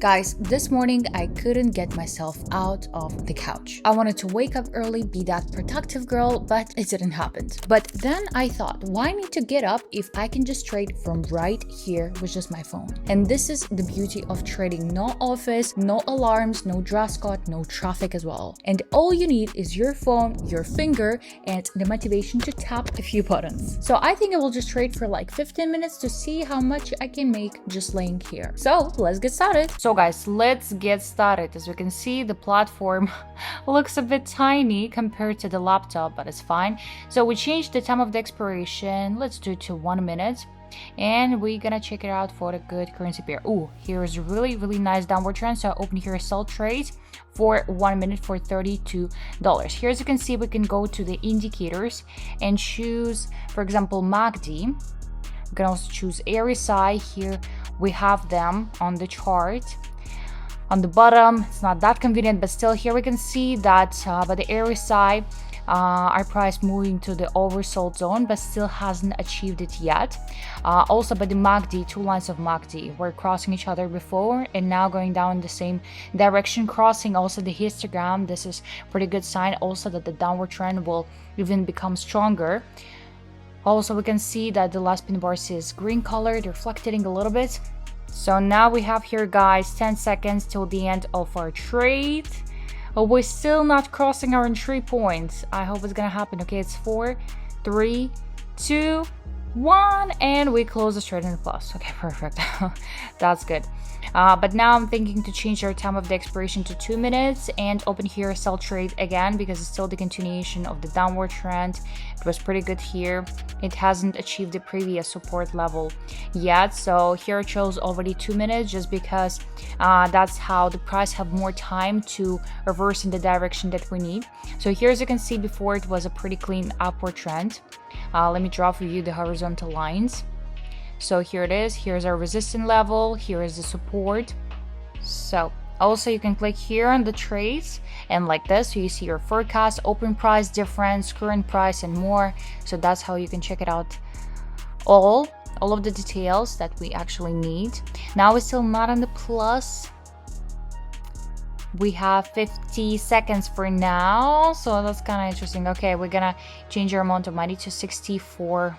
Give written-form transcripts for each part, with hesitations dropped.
Guys, this morning I couldn't get myself out of the couch. I wanted to wake up early, be that productive girl, but it didn't happen. But then I thought, why need to get up if I can just trade from right here with just my phone? And this is the beauty of trading. No office, no alarms, no dress code, no traffic as well. And all you need is your phone, your finger, and the motivation to tap a few buttons. So I think I will just trade for like 15 minutes to see how much I can make just laying here. So let's get started. So guys, let's get started. As you can see, the platform looks a bit tiny compared to the laptop, but it's fine. So we changed the time of the expiration. Let's do it to 1 minute. And we're gonna check it out for the good currency pair. Ooh, here's a really nice downward trend. So I open here a sell trade for 1 minute for $32. Here, as you can see, we can go to the indicators and choose, for example, MACD. We can also choose RSI. Here we have them on the chart. On the bottom, it's not that convenient, but still here we can see that by the RSI, our price moving to the oversold zone, but still hasn't achieved it yet. Also by the MACD, two lines of MACD were crossing each other before and now going down in the same direction, crossing also the histogram. This is pretty good sign also that the downward trend will even become stronger. Also, we can see that the last pin bars is green colored, reflecting a little bit. So now we have here, guys, 10 seconds till the end of our trade. Oh, we're still not crossing our entry point. I hope it's gonna happen. Okay, it's 4, 3, 2, 1, and we close the trade in the plus. Okay, perfect. That's good. But now I'm thinking to change our time of the expiration to 2 minutes and open here a sell trade again because it's still the continuation of the downward trend. It was pretty good here. It hasn't achieved the previous support level yet. So here I chose already 2 minutes just because that's how the price have more time to reverse in the direction that we need. So here, as you can see, before it was a pretty clean upward trend. Let me draw for you the horizontal lines. So here it is. Here's our resistance level. Here is the support. So also you can click here on the trades and like this, so you see your forecast, open price difference, current price, and more. So that's how you can check it out. All of the details that we actually need. Now we're still not on the plus. We have 50 seconds for now, so that's kind of interesting. Okay, we're gonna change our amount of money to $64,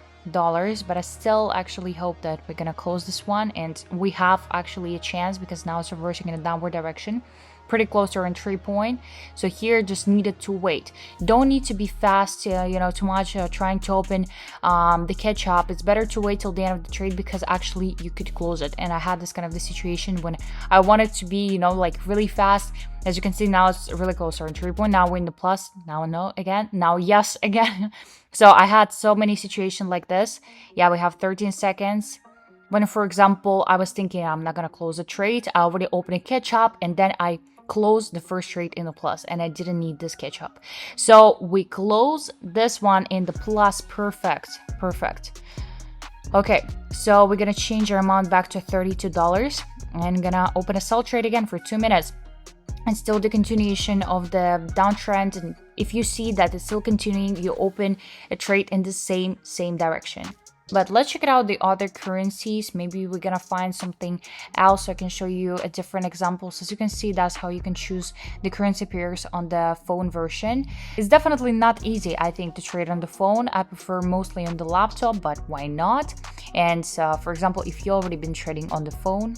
but I still actually hope that we're gonna close this one and we have actually a chance because now it's reversing in a downward direction, pretty close to our entry point. So here just needed to wait. Don't need to be fast, too much trying to open the catch up. It's better to wait till the end of the trade because actually you could close it. And I had this kind of the situation when I wanted to be like really fast. As you can see, now it's really close to our entry point. Now we're in the plus. Now no again. Now yes again. So I had so many situations like this. Yeah, we have 13 seconds. When, for example, I was thinking I'm not gonna close a trade, I already opened a catch up and then I closed the first trade in the plus and I didn't need this catch up. So we close this one in the plus. Perfect. Okay, so we're gonna change our amount back to $32 and gonna open a sell trade again for 2 minutes. And still the continuation of the downtrend, and if you see that it's still continuing, you open a trade in the same direction. But let's check it out the other currencies. Maybe we're gonna find something else so I can show you a different example. So as you can see, that's how you can choose the currency pairs on the phone version. It's definitely not easy, I think, to trade on the phone. I prefer mostly on the laptop, but why not? And for example, if you've already been trading on the phone,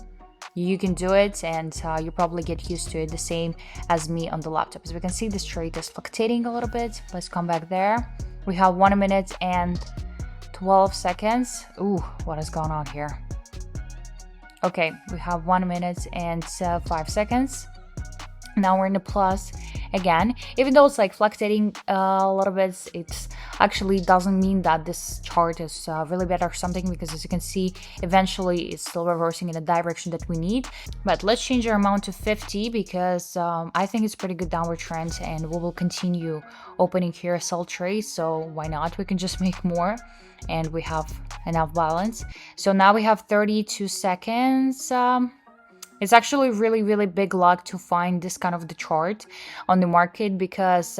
you can do it and you probably get used to it the same as me on the laptop. As we can see, this trade is fluctuating a little bit. Let's come back there. We have 1 minute and 12 seconds. Ooh, what is going on here? Okay, we have 1 minute and 5 seconds. Now we're in the plus again. Even though it's like fluctuating a little bit, it actually doesn't mean that this chart is really bad or something, because as you can see, eventually it's still reversing in the direction that we need. But let's change our amount to 50 because I think it's pretty good downward trend and we will continue opening here a sell trade. So why not? We can just make more and we have enough balance. So now we have 32 seconds. It's actually really big luck to find this kind of the chart on the market because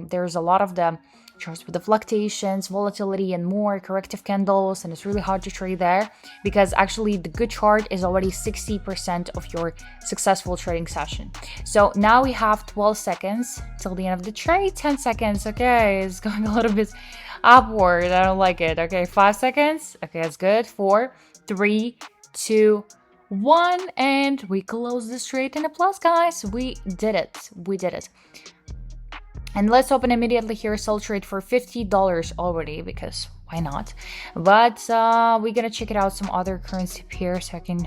there's a lot of the charts with the fluctuations, volatility, and more, corrective candles, and it's really hard to trade there because actually the good chart is already 60% of your successful trading session. So now we have 12 seconds till the end of the trade. 10 seconds. Okay, it's going a little bit upward. I don't like it. Okay, 5 seconds. Okay, that's good. 4, 3, 2, 1, and we close this trade in a plus, guys. We did it. We did it. And let's open immediately here, sell trade for $50 already, because why not? But we're gonna check it out some other currency pairs so I can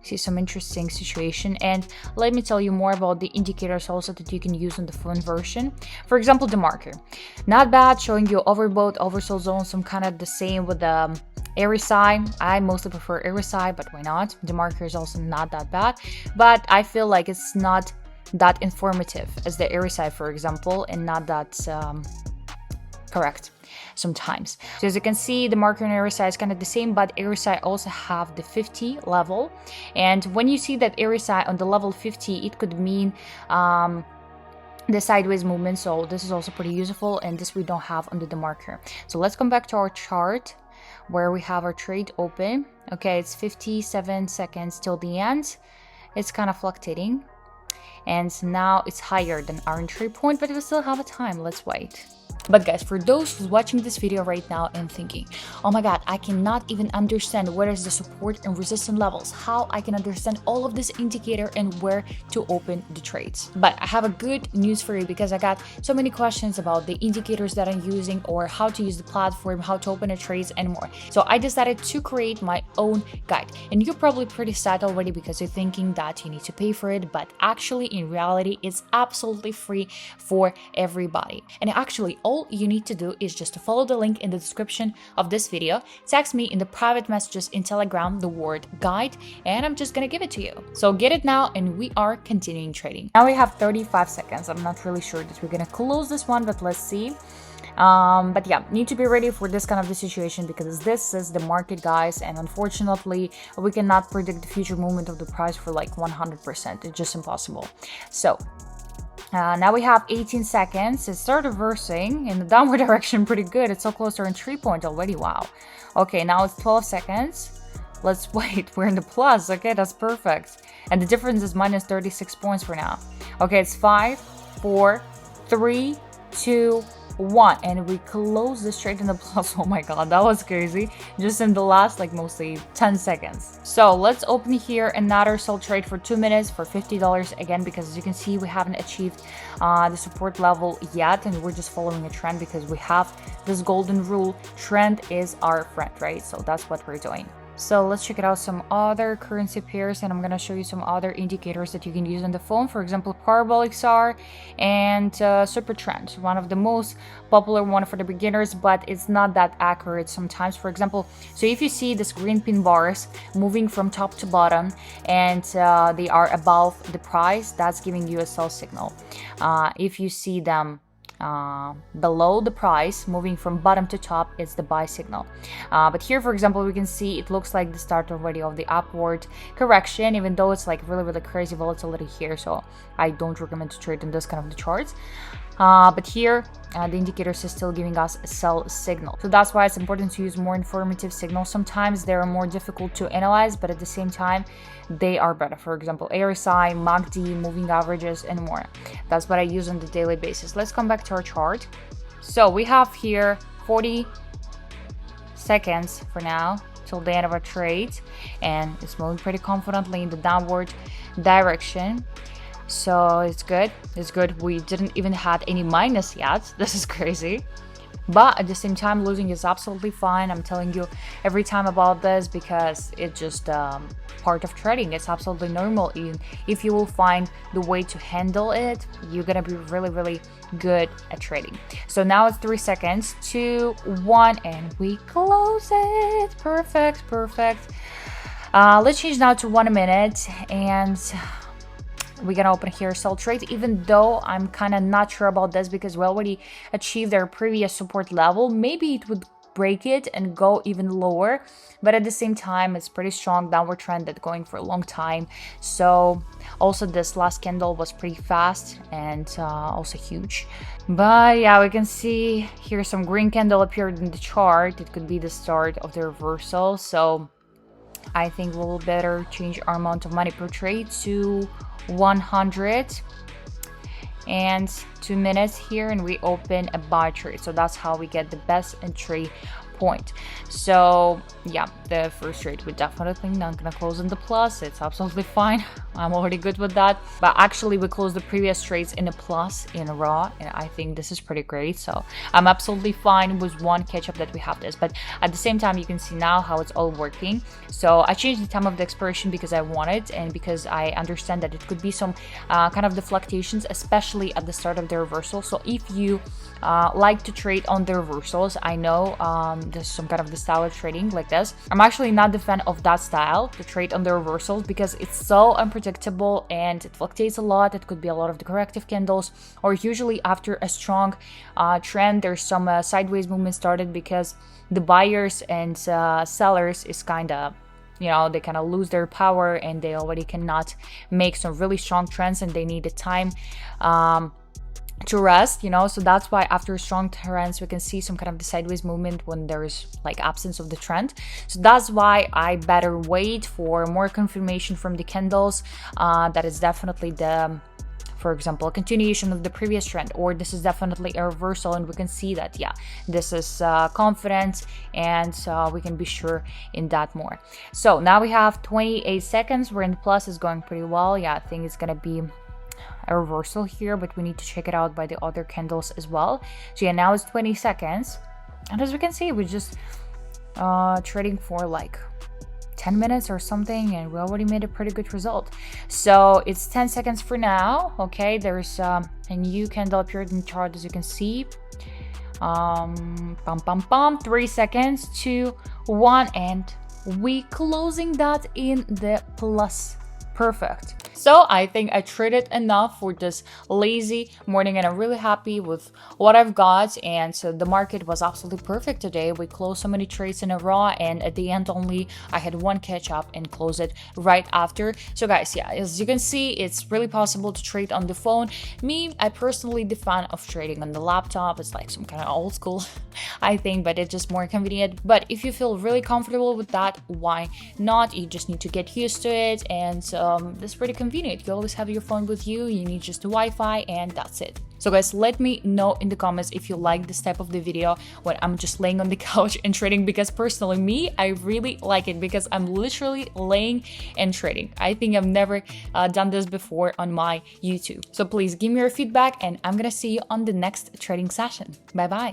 see some interesting situation. And let me tell you more about the indicators also that you can use on the phone version. For example, DeMarker, not bad, showing you overbought, oversold zone, some kind of the same with the RSI. I mostly prefer RSI, but why not? DeMarker is also not that bad, but I feel like it's not that informative as the RSI, for example, and not that correct sometimes. So as you can see, the DeMarker and RSI is kind of the same, but RSI also have the 50 level, and when you see that RSI on the level 50, it could mean the sideways movement. So this is also pretty useful, and this we don't have on the DeMarker. So let's come back to our chart where we have our trade open. Okay, it's 57 seconds till the end. It's kind of fluctuating, and now it's higher than our entry point, but we still have a time. Let's wait. But guys, for those who's watching this video right now and thinking, oh my god, I cannot even understand what is the support and resistance levels, how I can understand all of this indicator and where to open the trades. But I have a good news for you, because I got so many questions about the indicators that I'm using, or how to use the platform, how to open the trades, and more. So I decided to create my own guide. And you're probably pretty sad already because you're thinking that you need to pay for it, but actually in reality it's absolutely free for everybody. And actually all you need to do is just to follow the link in the description of this video, text me in the private messages in Telegram the word guide, and I'm just gonna give it to you. So get it now, and we are continuing trading. Now we have 35 seconds. I'm not really sure that we're gonna close this one, but let's see. But yeah, need to be ready for this kind of the situation, because this is the market, guys, and unfortunately we cannot predict the future movement of the price for like 100%. It's just impossible. So now we have 18 seconds. It started reversing in the downward direction pretty good. It's so close to our entry point already. Wow. Okay, now it's 12 seconds. Let's wait. We're in the plus. Okay, that's perfect. And the difference is minus 36 points for now. Okay, it's 5, 4, 3, 2, 1, and we close this trade in the plus. Oh my god, that was crazy, just in the last like mostly 10 seconds. So let's open here another sell trade for 2 minutes for $50 again, because as you can see we haven't achieved the support level yet, and we're just following a trend because we have this golden rule, trend is our friend, right? So that's what we're doing. So let's check it out some other currency pairs, and I'm gonna show you some other indicators that you can use on the phone. For example, Parabolic and Supertrend, one of the most popular one for the beginners, but it's not that accurate sometimes. For example, so if you see this green pin bars moving from top to bottom, and they are above the price, that's giving you a sell signal. If you see them below the price, moving from bottom to top, it's the buy signal. But here, for example, we can see it looks like the start already of the upward correction, even though it's like really crazy volatility here. So I don't recommend to trade in this kind of the charts. But here the indicators is still giving us a sell signal. So that's why it's important to use more informative signals. Sometimes they are more difficult to analyze, but at the same time they are better. For example, RSI, MACD, moving averages, and more. That's what I use on the daily basis. Let's come back to our chart. So we have here 40 seconds for now till the end of our trade, and it's moving pretty confidently in the downward direction. So it's good. It's good. We didn't even had any minus yet. This is crazy. But at the same time, losing is absolutely fine. I'm telling you every time about this because it's just part of trading. It's absolutely normal. If you will find the way to handle it, you're gonna be really good at trading. So now it's 3 seconds, 2, 1, and we close it. Perfect. Let's change now to 1 minute, and we're gonna open here sell trade, even though I'm kind of not sure about this because we already achieved our previous support level. Maybe it would break it and go even lower, but at the same time it's pretty strong downward trend that's going for a long time. So also this last candle was pretty fast and also huge. But yeah, we can see here some green candle appeared in the chart. It could be the start of the reversal, so I think we'll better change our amount of money per trade to 100 and 2 minutes here, and we open a buy trade. So that's how we get the best entry point. So yeah, the first trade we're definitely not gonna close in the plus. It's absolutely fine. I'm already good with that. But actually we closed the previous trades in a plus in a raw, and I think this is pretty great. So I'm absolutely fine with one catch up that we have this. But at the same time, you can see now how it's all working. So I changed the time of the expiration because I wanted, and because I understand that it could be some kind of the fluctuations, especially at the start of the reversal. So if you like to trade on the reversals, I know there's some kind of the style of trading like this. I'm actually not the fan of that style to trade on the reversals because it's so unpredictable and it fluctuates a lot. It could be a lot of the corrective candles, or usually after a strong trend there's some sideways movement started because the buyers and sellers is kind of, you know, they kind of lose their power and they already cannot make some really strong trends and they need the time to rest, you know. So that's why after strong trends we can see some kind of the sideways movement when there is like absence of the trend. So that's why I better wait for more confirmation from the candles that is definitely the, for example, a continuation of the previous trend, or this is definitely a reversal, and we can see that, yeah, this is confidence, and we can be sure in that more. So now we have 28 seconds. We're in the plus, is going pretty well. Yeah, I think it's gonna be a reversal here, but we need to check it out by the other candles as well. So yeah, now it's 20 seconds, and as we can see, we're just trading for like 10 minutes or something, and we already made a pretty good result. So it's 10 seconds for now. Okay, there's a new candle appeared in the chart, as you can see. 3 seconds, 2, 1, and we closing that in the plus. Perfect. So I think I traded enough for this lazy morning, and I'm really happy with what I've got. And so the market was absolutely perfect today. We closed so many trades in a row, and at the end only I had one catch up and close it right after. So guys, yeah, as you can see, it's really possible to trade on the phone. Me, I personally the fan of trading on the laptop. It's like some kind of old school I think, but it's just more convenient. But if you feel really comfortable with that, why not? You just need to get used to it, and this is pretty convenient. You always have your phone with you, you need just the Wi-Fi, and that's it. So guys, let me know in the comments if you like this type of the video when I'm just laying on the couch and trading, because personally me, I really like it because I'm literally laying and trading. I think I've never done this before on my YouTube. So please give me your feedback, and I'm gonna see you on the next trading session. Bye bye.